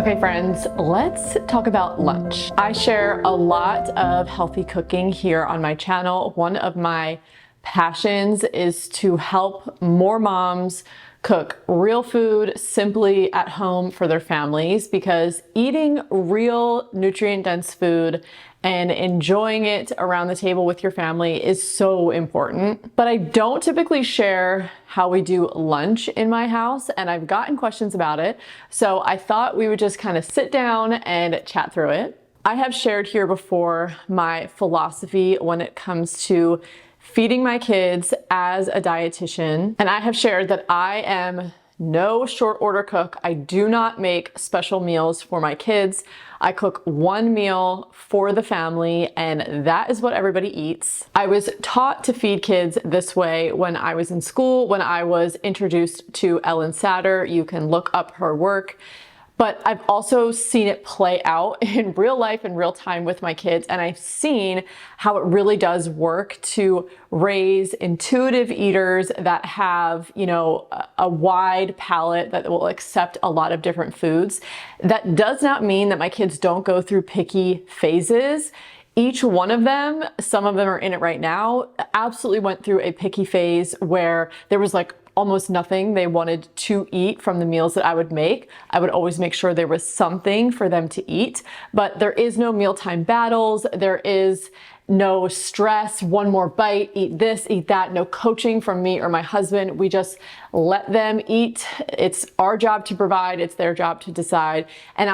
Okay friends, let's talk about lunch. I share a lot of healthy cooking here on my channel. One of my passions is to help more moms cook real food simply at home for their families, because eating real nutrient-dense food and enjoying it around the table with your family is so important. But I don't typically share how we do lunch in my house, and I've gotten questions about it. So I thought we would just kind of sit down and chat through it. I have shared here before my philosophy when it comes to feeding my kids as a dietitian, and I have shared that I am no short order cook. I do not make special meals for my kids. I cook one meal for the family, and that is what everybody eats. I was taught to feed kids this way when I was in school, when I was introduced to Ellen Satter. You can look up her work. But I've also seen it play out in real life, in real time with my kids, and I've seen how it really does work to raise intuitive eaters that have, a wide palate that will accept a lot of different foods. That does not mean that my kids don't go through picky phases. Each one of them, some of them are in it right now, absolutely went through a picky phase where there was almost nothing they wanted to eat from the meals that I would make. I would always make sure there was something for them to eat, but there is no mealtime battles. There is no stress, one more bite, eat this, eat that, no coaching from me or my husband. We just let them eat. It's our job to provide, it's their job to decide. And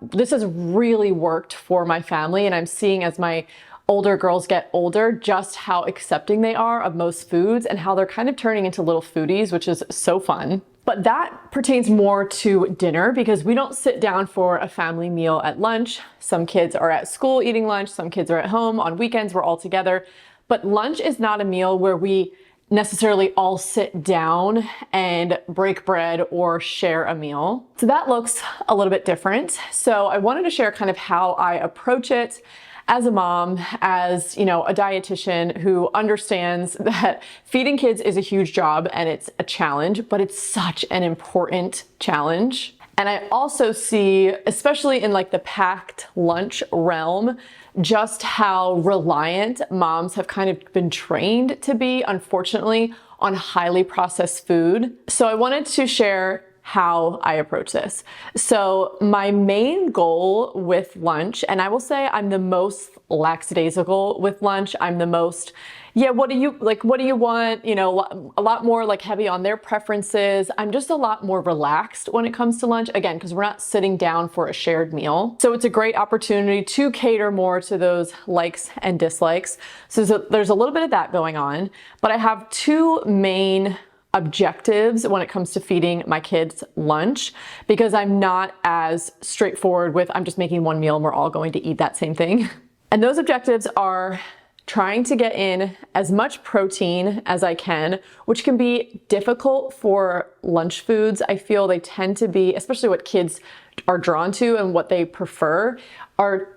this has really worked for my family, and I'm seeing as my older girls get older, just how accepting they are of most foods and how they're kind of turning into little foodies, which is so fun. But that pertains more to dinner, because we don't sit down for a family meal at lunch. Some kids are at school eating lunch, some kids are at home. On weekends, we're all together. But lunch is not a meal where we necessarily all sit down and break bread or share a meal. So that looks a little bit different. So I wanted to share kind of how I approach it as a mom, as a dietitian who understands that feeding kids is a huge job and it's a challenge, but it's such an important challenge. And I also see, especially in the packed lunch realm, just how reliant moms have kind of been trained to be, unfortunately, on highly processed food. So I wanted to share how I approach this. So my main goal with lunch, and I will say I'm the most lackadaisical with lunch. I'm the most, what do you want? A lot more heavy on their preferences. I'm just a lot more relaxed when it comes to lunch, again, because we're not sitting down for a shared meal. So it's a great opportunity to cater more to those likes and dislikes. So there's a little bit of that going on, but I have two main objectives when it comes to feeding my kids lunch, because I'm not as straightforward with I'm just making one meal and we're all going to eat that same thing. And those objectives are trying to get in as much protein as I can, which can be difficult for lunch foods. I feel they tend to be, especially what kids are drawn to and what they prefer,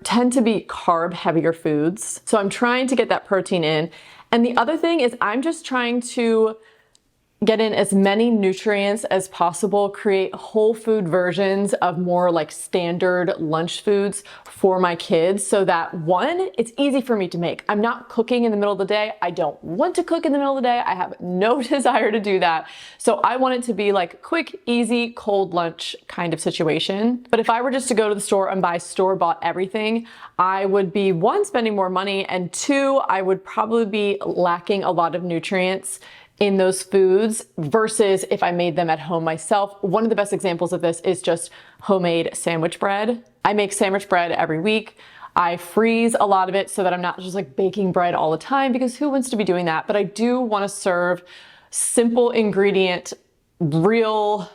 tend to be carb heavier foods. So I'm trying to get that protein in. And the other thing is I'm just trying to get in as many nutrients as possible, create whole food versions of more standard lunch foods for my kids, so that one, it's easy for me to make. I'm not cooking in the middle of the day. I don't want to cook in the middle of the day. I have no desire to do that. So I want it to be quick, easy, cold lunch kind of situation. But if I were just to go to the store and buy store-bought everything, I would be, one, spending more money, and two, I would probably be lacking a lot of nutrients in those foods versus if I made them at home myself. One of the best examples of this is just homemade sandwich bread. I make sandwich bread every week. I freeze a lot of it so that I'm not just baking bread all the time, because who wants to be doing that? But I do want to serve simple ingredient, real,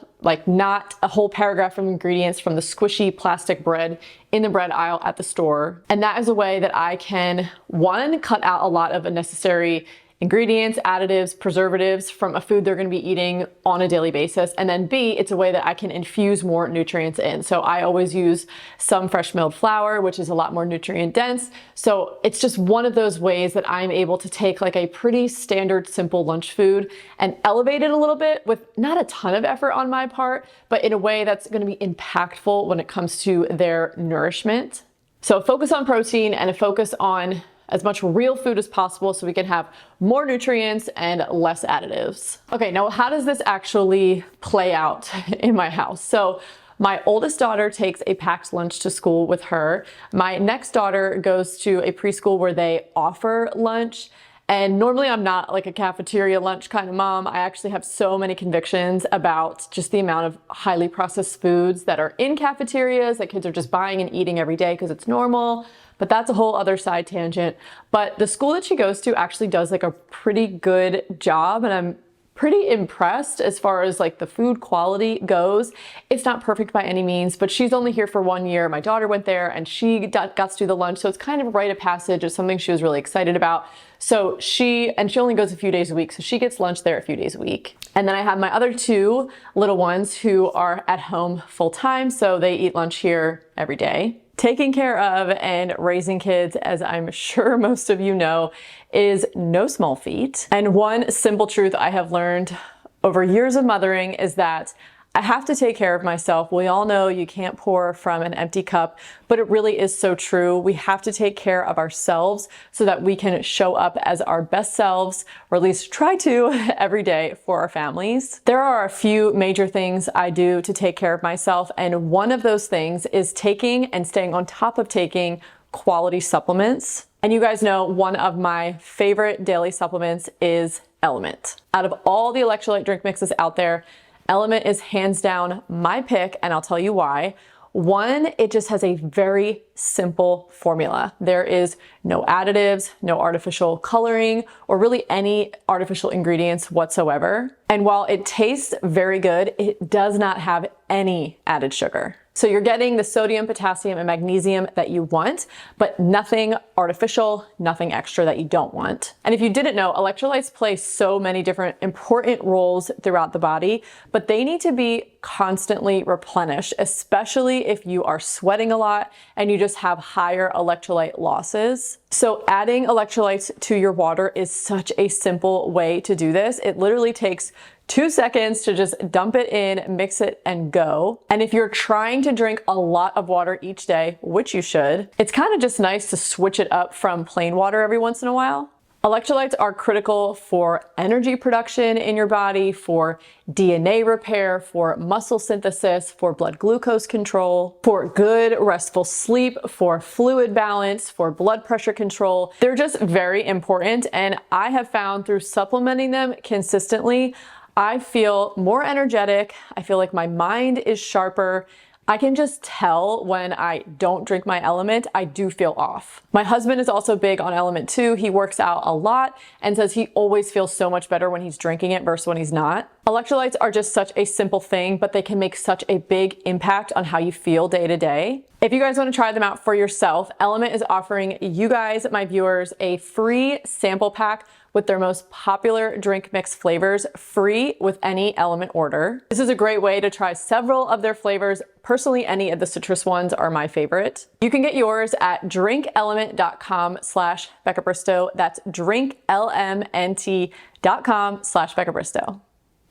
not a whole paragraph of ingredients from the squishy plastic bread in the bread aisle at the store. And that is a way that I can, one, cut out a lot of unnecessary ingredients, additives, preservatives from a food they're going to be eating on a daily basis. And then B, it's a way that I can infuse more nutrients in. So I always use some fresh milled flour, which is a lot more nutrient dense. So it's just one of those ways that I'm able to take like a pretty standard, simple lunch food and elevate it a little bit with not a ton of effort on my part, but in a way that's going to be impactful when it comes to their nourishment. So focus on protein and a focus on as much real food as possible so we can have more nutrients and less additives. Okay, now how does this actually play out in my house? So my oldest daughter takes a packed lunch to school with her. My next daughter goes to a preschool where they offer lunch. And normally I'm not like a cafeteria lunch kind of mom. I actually have so many convictions about just the amount of highly processed foods that are in cafeterias that kids are just buying and eating every day because it's normal. But that's a whole other side tangent. But the school that she goes to actually does like a pretty good job, and I'm pretty impressed as far as like the food quality goes. It's not perfect by any means, but she's only here for 1 year. My daughter went there and she got to do the lunch. So it's kind of a rite of passage of something she was really excited about. So she only goes a few days a week. So she gets lunch there a few days a week. And then I have my other two little ones who are at home full time. So they eat lunch here every day. Taking care of and raising kids, as I'm sure most of you know, is no small feat. And one simple truth I have learned over years of mothering is that I have to take care of myself. We all know you can't pour from an empty cup, but it really is so true. We have to take care of ourselves so that we can show up as our best selves, or at least try to, every day for our families. There are a few major things I do to take care of myself, and one of those things is taking and staying on top of taking quality supplements. And you guys know one of my favorite daily supplements is Element. Out of all the electrolyte drink mixes out there, Element is hands down my pick, and I'll tell you why. One, it just has a very simple formula. There is no additives, no artificial coloring, or really any artificial ingredients whatsoever. And while it tastes very good, it does not have any added sugar. So you're getting the sodium, potassium, and magnesium that you want, but nothing artificial, nothing extra that you don't want. And if you didn't know, electrolytes play so many different important roles throughout the body, but they need to be constantly replenished, especially if you are sweating a lot and you just have higher electrolyte losses. So adding electrolytes to your water is such a simple way to do this. It literally takes 2 seconds to just dump it in, mix it, and go. And if you're trying to drink a lot of water each day, which you should, it's kind of just nice to switch it up from plain water every once in a while. Electrolytes are critical for energy production in your body, for DNA repair, for muscle synthesis, for blood glucose control, for good restful sleep, for fluid balance, for blood pressure control. They're just very important, and I have found through supplementing them consistently, I feel more energetic. I feel like my mind is sharper. I can just tell when I don't drink my Element, I do feel off. My husband is also big on Element too. He works out a lot and says he always feels so much better when he's drinking it versus when he's not. Electrolytes are just such a simple thing, but they can make such a big impact on how you feel day to day. If you guys want to try them out for yourself, Element is offering you guys, my viewers, a free sample pack with their most popular drink mix flavors, free with any Element order. This is a great way to try several of their flavors. Personally, any of the citrus ones are my favorite. You can get yours at drinkelement.com/Becca Bristow. That's drinklmnt.com/Becca Bristow.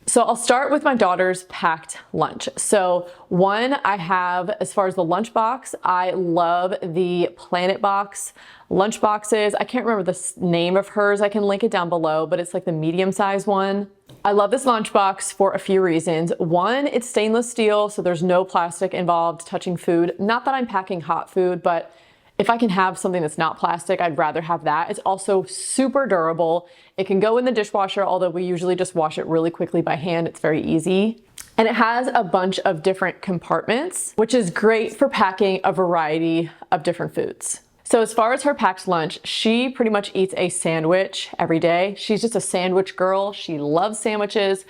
So I'll start with my daughter's packed lunch. So one, I have, as far as the lunch box, I love the Planet Box lunch boxes. I can't remember the name of hers. I can link it down below, but it's like the medium size one. I love this lunchbox for a few reasons. One, it's stainless steel, so there's no plastic involved touching food. Not that I'm packing hot food, but if I can have something that's not plastic, I'd rather have that. It's also super durable. It can go in the dishwasher, although we usually just wash it really quickly by hand. It's very easy. And it has a bunch of different compartments, which is great for packing a variety of different foods. So as far as her packed lunch, she pretty much eats a sandwich every day. She's just a sandwich girl. She loves sandwiches.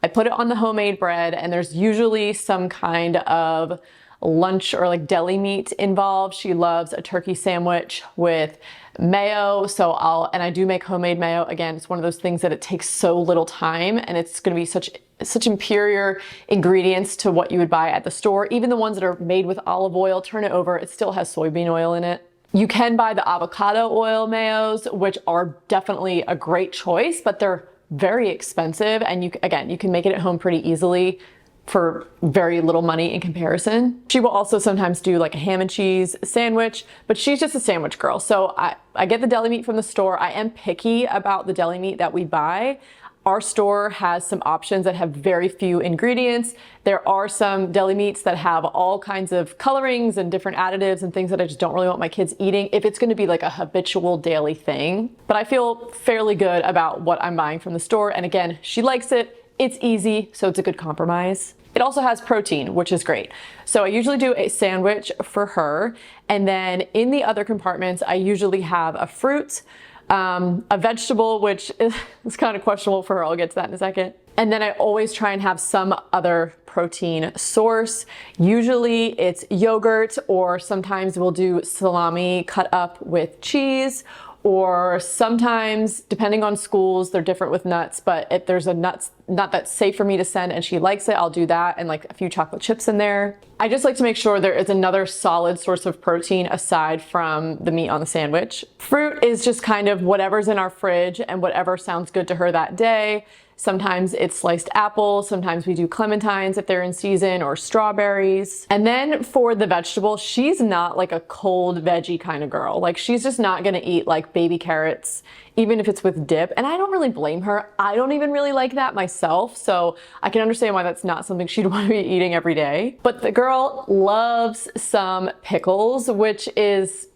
I put it on the homemade bread, and there's usually some kind of lunch or like deli meat involved. She loves a turkey sandwich with mayo. So I do make homemade mayo. Again, it's one of those things that it takes so little time, and it's going to be such inferior ingredients to what you would buy at the store. Even the ones that are made with olive oil, turn it over, it still has soybean oil in it. You can buy the avocado oil mayos, which are definitely a great choice, but they're very expensive. And you can make it at home pretty easily for very little money in comparison. She will also sometimes do like a ham and cheese sandwich, but she's just a sandwich girl. So I get the deli meat from the store. I am picky about the deli meat that we buy. Our store has some options that have very few ingredients. There are some deli meats that have all kinds of colorings and different additives and things that I just don't really want my kids eating if it's going to be like a habitual daily thing. But I feel fairly good about what I'm buying from the store. And again, she likes it. It's easy, so it's a good compromise. It also has protein, which is great. So I usually do a sandwich for her. And then in the other compartments, I usually have a fruit, a vegetable, which is kind of questionable for her. I'll get to that in a second. And then I always try and have some other protein source. Usually it's yogurt, or sometimes we'll do salami cut up with cheese, or sometimes, depending on schools, they're different with nuts, but if there's a nut that's safe for me to send and she likes it, I'll do that, and like a few chocolate chips in there. I just like to make sure there is another solid source of protein aside from the meat on the sandwich. Fruit is just kind of whatever's in our fridge and whatever sounds good to her that day. Sometimes it's sliced apples, sometimes we do clementines if they're in season, or strawberries. And then for the vegetable, she's not like a cold veggie kind of girl. Like, she's just not gonna eat like baby carrots, even if it's with dip. And I don't really blame her. I don't even really like that myself. So I can understand why that's not something she'd want to be eating every day. But the girl loves some pickles, which is,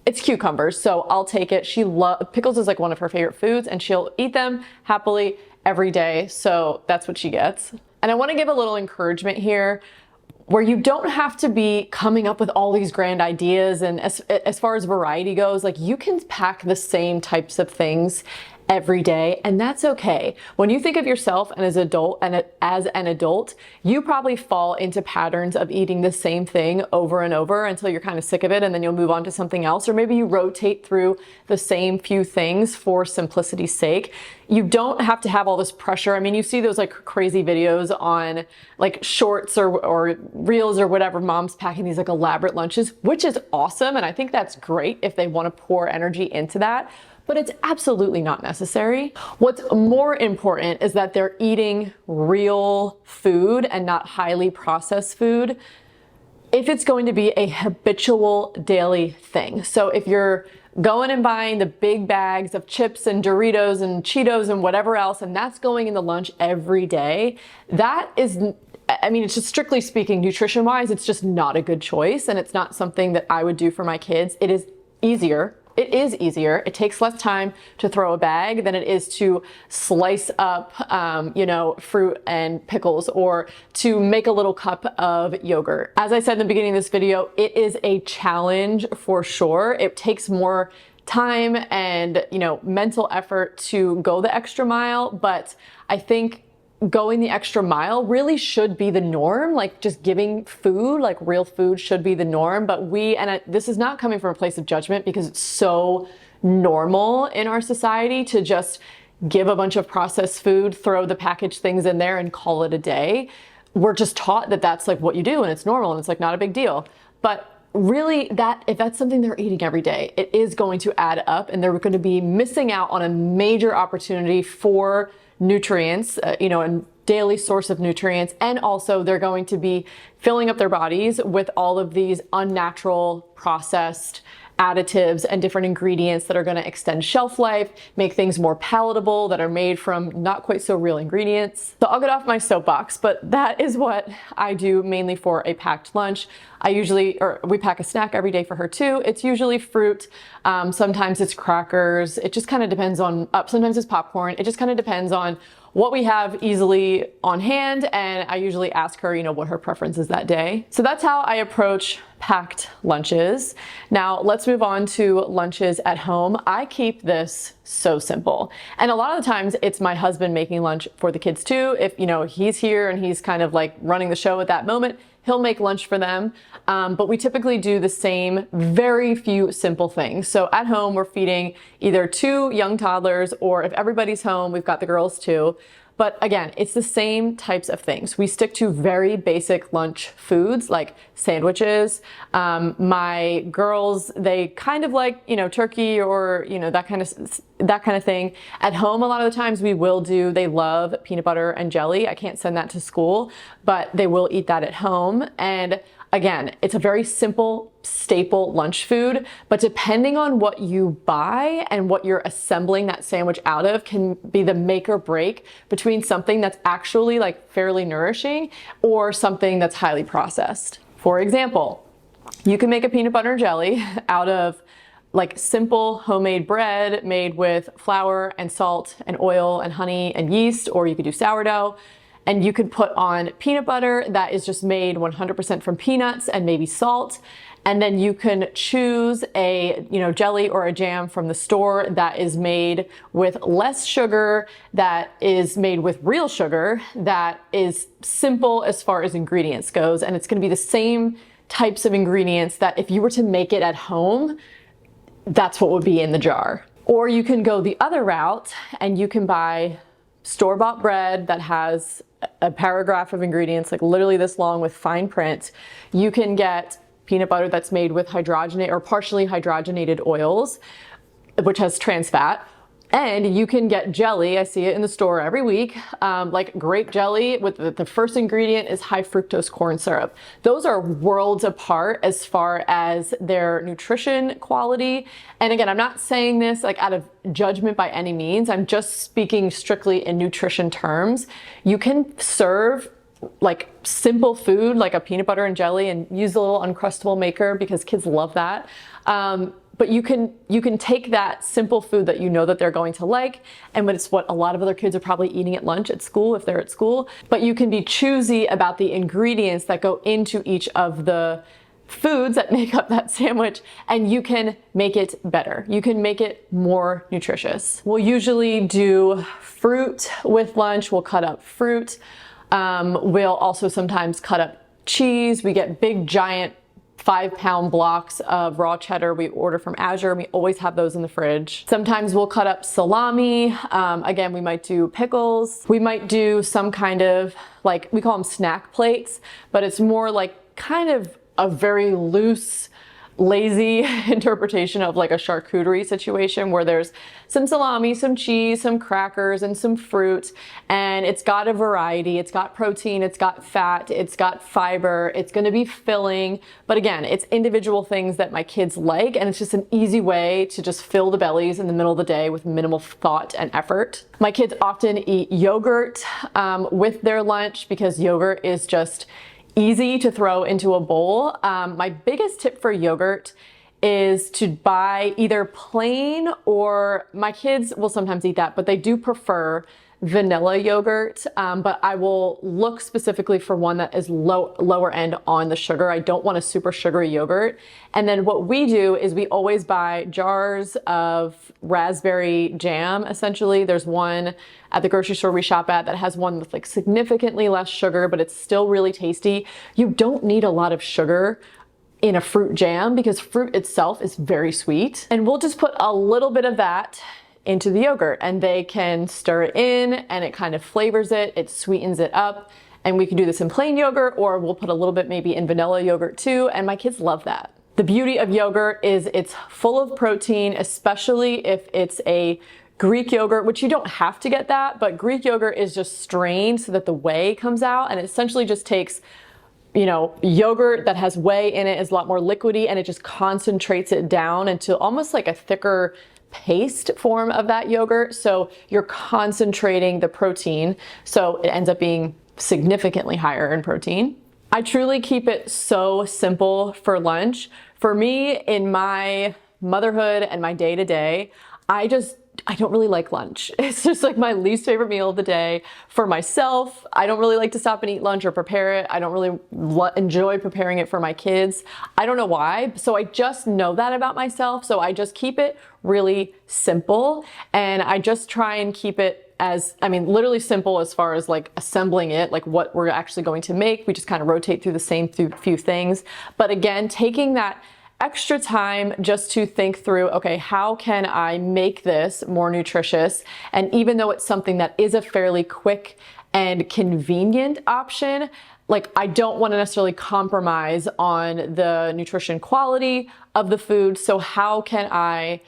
it's cucumbers, so I'll take it. Pickles is like one of her favorite foods, and she'll eat them happily every day. So that's what she gets. And I want to give a little encouragement here, where you don't have to be coming up with all these grand ideas. And as far as variety goes, like, you can pack the same types of things every day, and that's okay. When you think of yourself and as an adult, you probably fall into patterns of eating the same thing over and over until you're kind of sick of it, and then you'll move on to something else. Or maybe you rotate through the same few things for simplicity's sake. You don't have to have all this pressure. I mean, you see those like crazy videos on like shorts or reels or whatever, moms packing these like elaborate lunches, which is awesome. And I think that's great if they want to pour energy into that. But it's absolutely not necessary. What's more important is that they're eating real food and not highly processed food, if it's going to be a habitual daily thing. So if you're going and buying the big bags of chips and Doritos and Cheetos and whatever else, and that's going in the lunch every day, that is, I mean, it's just strictly speaking, nutrition-wise, it's just not a good choice, and it's not something that I would do for my kids. It is easier. It takes less time to throw a bag than it is to slice up, fruit and pickles, or to make a little cup of yogurt. As I said in the beginning of this video, it is a challenge for sure. It takes more time and, mental effort to go the extra mile, but I think going the extra mile really should be the norm. Like, just giving food, like real food, should be the norm. But this is not coming from a place of judgment, because it's so normal in our society to just give a bunch of processed food, throw the packaged things in there, and call it a day. We're just taught that that's like what you do, and it's normal, and it's like not a big deal. But really, if that's something they're eating every day, it is going to add up, and they're going to be missing out on a major opportunity for nutrients, and daily source of nutrients. And also they're going to be filling up their bodies with all of these unnatural processed additives and different ingredients that are going to extend shelf life, make things more palatable, that are made from not quite so real ingredients. So I'll get off my soapbox, but that is what I do mainly for a packed lunch. We pack a snack every day for her too. It's usually fruit. Sometimes it's crackers. It just kind of depends on, sometimes it's popcorn. It just kind of depends on what we have easily on hand, and I usually ask her, what her preference is that day. So that's how I approach packed lunches. Now let's move on to lunches at home. I keep this so simple. And a lot of the times it's my husband making lunch for the kids too. If, he's here and he's kind of like running the show at that moment, he'll make lunch for them. But we typically do the same very few simple things. So at home, we're feeding either 2 young toddlers, or if everybody's home, we've got the girls too. But again, it's the same types of things. We stick to very basic lunch foods like sandwiches. My girls, they kind of like, you know, turkey or, you know, that kind of thing. At home, a lot of the times they love peanut butter and jelly. I can't send that to school, but they will eat that at home. And again, it's a very simple staple lunch food, but depending on what you buy and what you're assembling that sandwich out of can be the make or break between something that's actually like fairly nourishing or something that's highly processed. For example, you can make a peanut butter and jelly out of like simple homemade bread made with flour and salt and oil and honey and yeast, or you could do sourdough. And you could put on peanut butter that is just made 100% from peanuts and maybe salt. And then you can choose a, you know, jelly or a jam from the store that is made with less sugar, that is made with real sugar, that is simple as far as ingredients goes. And it's going to be the same types of ingredients that if you were to make it at home, that's what would be in the jar. Or you can go the other route and you can buy store-bought bread that has a paragraph of ingredients like literally this long with fine print. You can get peanut butter that's made with hydrogenated or partially hydrogenated oils, which has trans fat. And you can get jelly, I see it in the store every week, like grape jelly with the first ingredient is high fructose corn syrup. Those are worlds apart as far as their nutrition quality. And again, I'm not saying this like out of judgment by any means. I'm just speaking strictly in nutrition terms. You can serve like simple food like a peanut butter and jelly and use a little Uncrustable maker because kids love that. But you can take that simple food that you know that they're going to like, and it's what a lot of other kids are probably eating at lunch at school if they're at school, but you can be choosy about the ingredients that go into each of the foods that make up that sandwich, and you can make it better. You can make it more nutritious. We'll usually do fruit with lunch. We'll cut up fruit. We'll also sometimes cut up cheese. We get big giant 5-pound blocks of raw cheddar we order from Azure. We always have those in the fridge. Sometimes we'll cut up salami. Again, we might do pickles. We might do some kind of, like, we call them snack plates, but it's more like kind of a very loose, lazy interpretation of like a charcuterie situation where there's some salami, some cheese, some crackers, and some fruit. And it's got a variety. It's got protein, it's got fat, it's got fiber, it's going to be filling. But again, it's individual things that my kids like, and it's just an easy way to just fill the bellies in the middle of the day with minimal thought and effort. My kids often eat yogurt with their lunch because yogurt is just easy to throw into a bowl. My biggest tip for yogurt is to buy either plain, or my kids will sometimes eat that, but they do prefer vanilla yogurt. But I will look specifically for one that is lower end on the sugar. I don't want a super sugary yogurt. And then what we do is we always buy jars of raspberry jam, essentially. There's one at the grocery store we shop at that has one with like significantly less sugar, but it's still really tasty. You don't need a lot of sugar in a fruit jam because fruit itself is very sweet. And we'll just put a little bit of that into the yogurt, and they can stir it in, and it kind of flavors it, it sweetens it up. And we can do this in plain yogurt, or we'll put a little bit maybe in vanilla yogurt too, and my kids love that. The beauty of yogurt is it's full of protein, especially if it's a Greek yogurt, which you don't have to get that, but Greek yogurt is just strained so that the whey comes out, and it essentially just takes, you know, yogurt that has whey in it, is a lot more liquidy, and it just concentrates it down into almost like a thicker paste form of that yogurt. So you're concentrating the protein, so it ends up being significantly higher in protein. I truly keep it so simple for lunch. For me, in my motherhood and my day-to-day, I don't really like lunch. It's just like my least favorite meal of the day. For myself, I don't really like to stop and eat lunch or prepare it. I don't really enjoy preparing it for my kids. I don't know why. So I just know that about myself. So I just keep it really simple, and I just try and keep it as, I mean, literally simple as far as like assembling it, like what we're actually going to make. We just kind of rotate through the same few things. But again, taking that extra time just to think through, okay, how can I make this more nutritious? And even though it's something that is a fairly quick and convenient option, like I don't want to necessarily compromise on the nutrition quality of the food. So how can I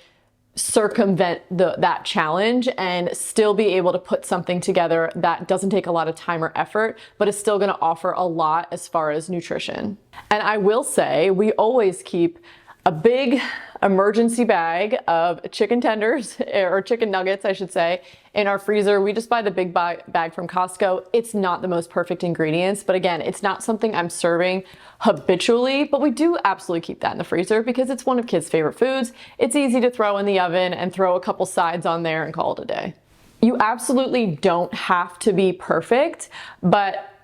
circumvent that challenge and still be able to put something together that doesn't take a lot of time or effort, but is still going to offer a lot as far as nutrition? And I will say, we always keep a big emergency bag of chicken tenders, or chicken nuggets, I should say, in our freezer. We just buy the big bag from Costco. It's not the most perfect ingredients, but again, it's not something I'm serving habitually, but we do absolutely keep that in the freezer because it's one of kids' favorite foods. It's easy to throw in the oven and throw a couple sides on there and call it a day. You absolutely don't have to be perfect,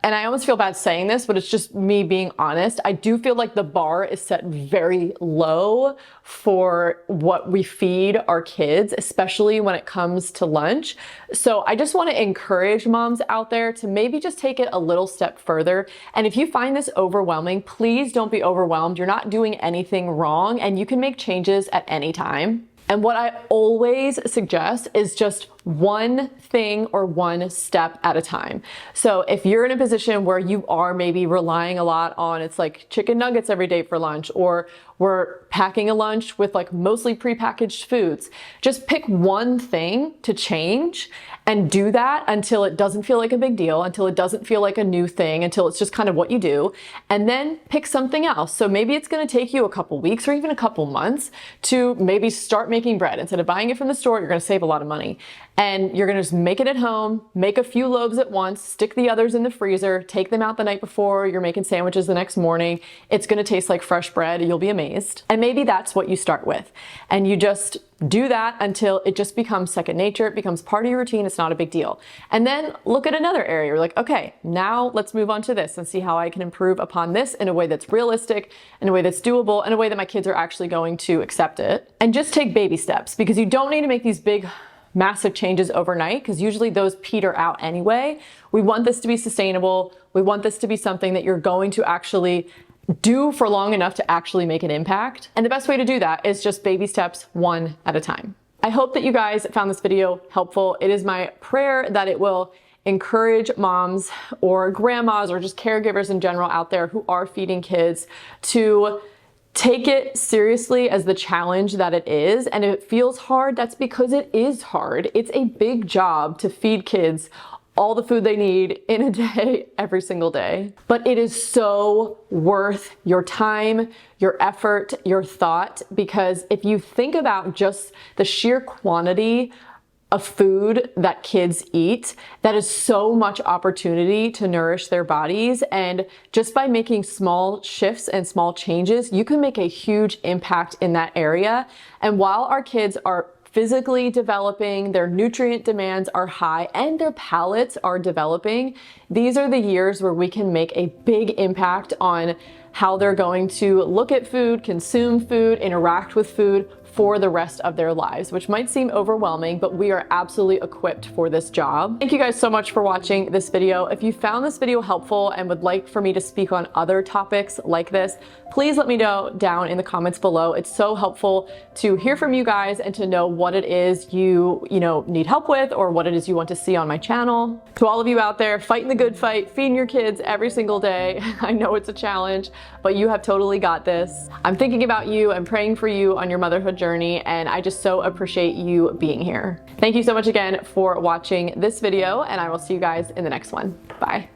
and I almost feel bad saying this, but it's just me being honest. I do feel like the bar is set very low for what we feed our kids, especially when it comes to lunch. So I just want to encourage moms out there to maybe just take it a little step further. And if you find this overwhelming, please don't be overwhelmed. You're not doing anything wrong, and you can make changes at any time. And what I always suggest is just one thing or one step at a time. So if you're in a position where you are maybe relying a lot on, it's like chicken nuggets every day for lunch, or we're packing a lunch with like mostly prepackaged foods, just pick one thing to change and do that until it doesn't feel like a big deal, until it doesn't feel like a new thing, until it's just kind of what you do, and then pick something else. So maybe it's going to take you a couple weeks or even a couple months to maybe start making bread. Instead of buying it from the store, you're going to save a lot of money. And you're gonna just make it at home, make a few loaves at once, stick the others in the freezer, take them out the night before you're making sandwiches the next morning. It's gonna taste like fresh bread. You'll be amazed. And maybe that's what you start with. And you just do that until it just becomes second nature. It becomes part of your routine. It's not a big deal. And then look at another area. You're like, okay, now let's move on to this and see how I can improve upon this in a way that's realistic, in a way that's doable, in a way that my kids are actually going to accept it. And just take baby steps, because you don't need to make these big massive changes overnight, because usually those peter out anyway. We want this to be sustainable. We want this to be something that you're going to actually do for long enough to actually make an impact. And the best way to do that is just baby steps, one at a time. I hope that you guys found this video helpful. It is my prayer that it will encourage moms or grandmas or just caregivers in general out there who are feeding kids to take it seriously as the challenge that it is. And if it feels hard, that's because it is hard. It's a big job to feed kids all the food they need in a day, every single day. But it is so worth your time, your effort, your thought, because if you think about just the sheer quantity of food that kids eat, that is so much opportunity to nourish their bodies. And just by making small shifts and small changes, you can make a huge impact in that area. And while our kids are physically developing, their nutrient demands are high, and their palates are developing, these are the years where we can make a big impact on how they're going to look at food, consume food, interact with food for the rest of their lives, which might seem overwhelming, but we are absolutely equipped for this job. Thank you guys so much for watching this video. If you found this video helpful and would like for me to speak on other topics like this, please let me know down in the comments below. It's so helpful to hear from you guys and to know what it is you need help with, or what it is you want to see on my channel. To all of you out there fighting the good fight, feeding your kids every single day, I know it's a challenge, but you have totally got this. I'm thinking about you and praying for you on your motherhood journey, and I just so appreciate you being here. Thank you so much again for watching this video, and I will see you guys in the next one. Bye.